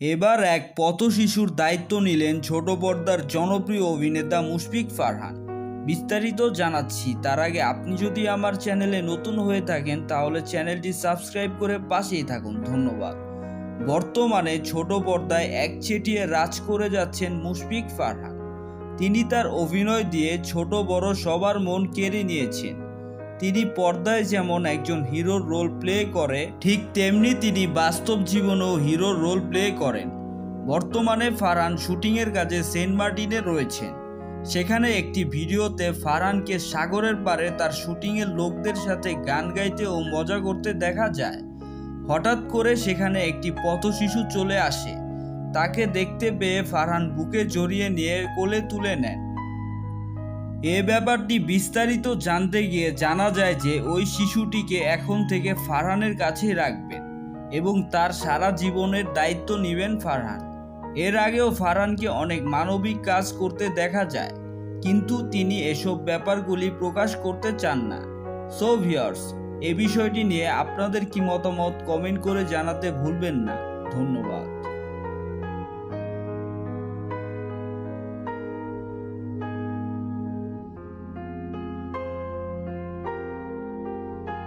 এবার এক পথশিশুর দায়িত্ব নিলেন ছোট পর্দার জনপ্রিয় অভিনেতা মুশফিক ফারহান। বিস্তারিত জানাচ্ছি তার আগে আপনি যদি আমার চ্যানেলে নতুন হয়ে থাকেন তাহলে চ্যানেলটি সাবস্ক্রাইব করে পাশেই থাকুন, ধন্যবাদ। বর্তমানে ছোট পর্দায় একচেটিয়া রাজ করে যাচ্ছেন মুশফিক ফারহান। তিনি তার অভিনয় দিয়ে ছোট বড় সবার মন কেড়ে নিয়েছেন। তিনি পর্দায় যেমন একজন হিরোর রোল প্লে করে, ঠিক তেমনি তিনি বাস্তব জীবনেও হিরোর রোল প্লে করেন। বর্তমানে ফারহান শুটিংয়ের কাজে সেন্ট মার্টিনে রয়েছেন। সেখানে একটি ভিডিওতে ফারহানকে সাগরের পাড়ে তার শুটিংয়ের লোকদের সাথে গান গাইতে ও মজা করতে দেখা যায়। হঠাৎ করে সেখানে একটি পথশিশু চলে আসে। তাকে দেখতে পেয়ে ফারহান বুকে জড়িয়ে নিয়ে কোলে তুলে নেন। এ ব্যাপারটি বিস্তারিত জানতে গিয়ে জানা যায় যে ওই শিশুটিকে এখন থেকে ফারহানের কাছেই রাখবেন এবং তার সারা জীবনের দায়িত্ব নেবেন ফারহান। এর আগেও ফারহানকে অনেক মানবিক কাজ করতে দেখা যায়, কিন্তু তিনি এসব ব্যাপারগুলি প্রকাশ করতে চান না। সো ভিউয়ার্স, এই বিষয়টি নিয়ে আপনাদের কি মতামত কমেন্ট করে জানাতে ভুলবেন না। ধন্যবাদ।